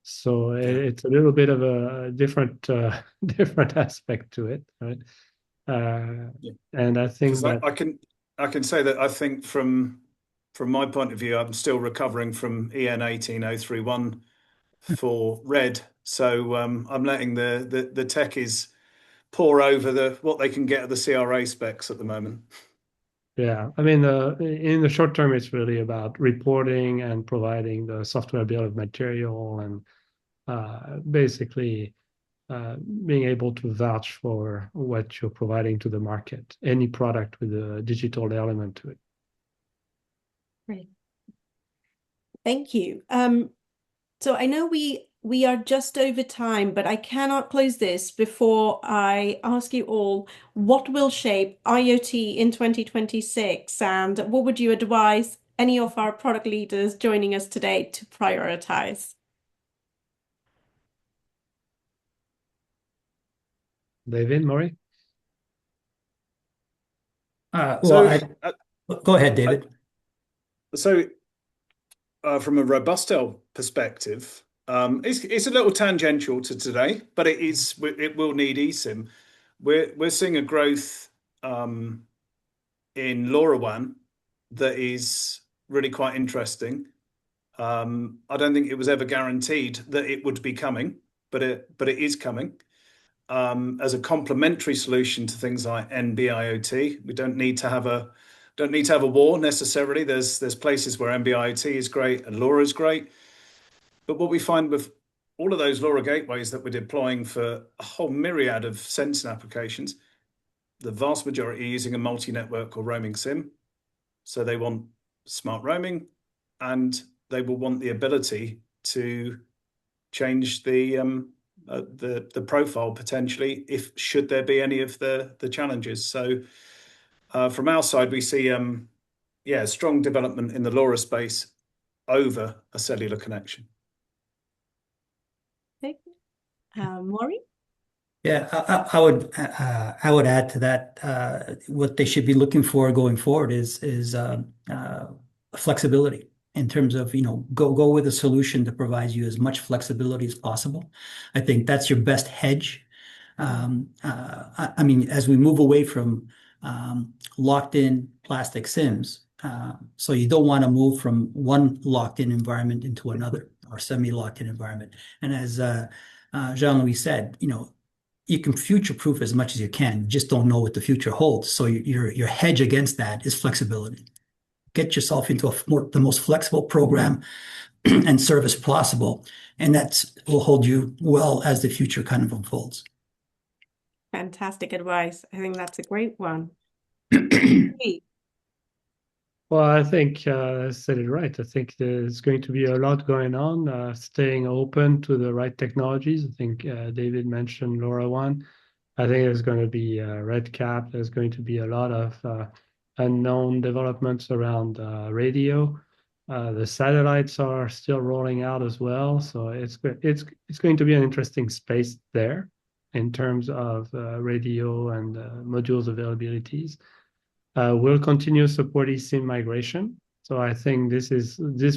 So it's a little bit of a different different aspect to it, right? And I think that I can say that I think from my point of view, I'm still recovering from EN 18031 for red. So I'm letting the techies pour over what they can get of the CRA specs at the moment. Yeah, I mean, in the short term, it's really about reporting and providing the software bill of material and basically being able to vouch for what you're providing to the market, any product with a digital element to it. Great. Thank you. So I know we are just over time, but I cannot close this before I ask you all what will shape IoT in 2026, and what would you advise any of our product leaders joining us today to prioritize? David, Maury? Go ahead, David. From a Robustel perspective, it's a little tangential to today, but it will need eSIM. We're seeing a growth in LoRaWAN that is really quite interesting. I don't think it was ever guaranteed that it would be coming, but it is coming. As a complementary solution to things like NB-IoT, we don't need to have a war necessarily. There's places where NB-IoT is great and LoRa is great, but what we find with all of those LoRa gateways that we're deploying for a whole myriad of sensing applications, the vast majority are using a multi-network or roaming SIM. So they want smart roaming, and they will want the ability to change the profile potentially if should there be any of the challenges. So from our side, we see strong development in the LoRa space over a cellular connection. Okay. Maury? Yeah, I would add to that. What they should be looking for going forward is flexibility in terms of, go with a solution that provides you as much flexibility as possible. I think that's your best hedge. I mean, as we move away from locked-in plastic SIMs, so you don't want to move from one locked-in environment into another or semi-locked-in environment. And as Jean-Louis said, you can future-proof as much as you can. You just don't know what the future holds. So your hedge against that is flexibility. Get yourself into the most flexible program and service possible, and that will hold you well as the future kind of unfolds. Fantastic advice. I think that's a great one. Well, I think I said it right. I think there's going to be a lot going on, staying open to the right technologies. I think David mentioned LoRaWAN. I think there's going to be RedCap. There's going to be a lot of unknown developments around radio. The satellites are still rolling out as well. So it's going to be an interesting space there in terms of radio and modules availabilities. We'll continue to support eSIM migration. So I think this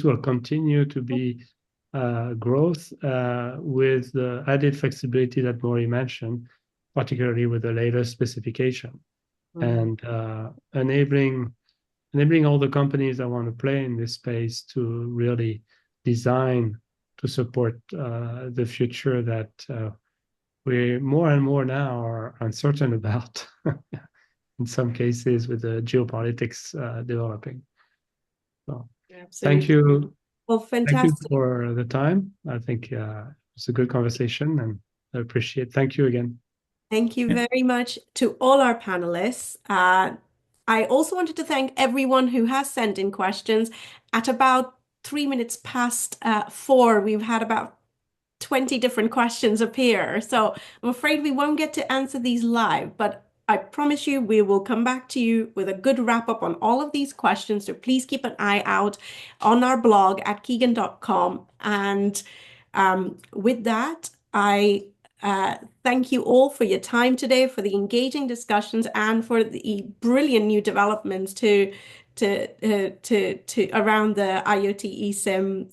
will continue to be growth with the added flexibility that Maury mentioned, particularly with the latest specification, and enabling all the companies that want to play in this space to really design to support the future that we more and more now are uncertain about. In some cases, with the geopolitics developing. So, thank you. Well, fantastic. Thank you for the time. I think it's a good conversation, and I appreciate it. Thank you again. Thank you very much to all our panelists. I also wanted to thank everyone who has sent in questions. At about 3 minutes past 4, we've had about 20 different questions appear. So I'm afraid we won't get to answer these live, but I promise you we will come back to you with a good wrap up on all of these questions. So please keep an eye out on our blog at Kigen.com. And with that, I thank you all for your time today, for the engaging discussions, and for the brilliant new developments to around the IoT eSIM,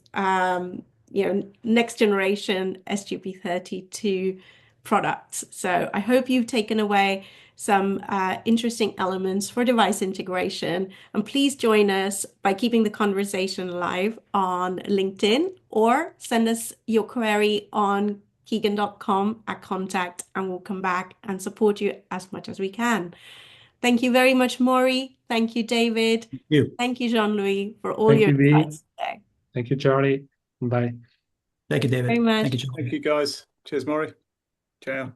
next generation SGP32 products. So I hope you've taken away some interesting elements for device integration. And please join us by keeping the conversation alive on LinkedIn, or send us your query on Kigen.com at contact, and we'll come back and support you as much as we can. Thank you very much, Maury. Thank you, David. Thank you. Thank you, Jean-Louis, for all your insights today. Thank you, Charlie. Bye. Thank you, David. Very much. Thank you, John. Thank you, guys. Cheers, Maury. Ciao.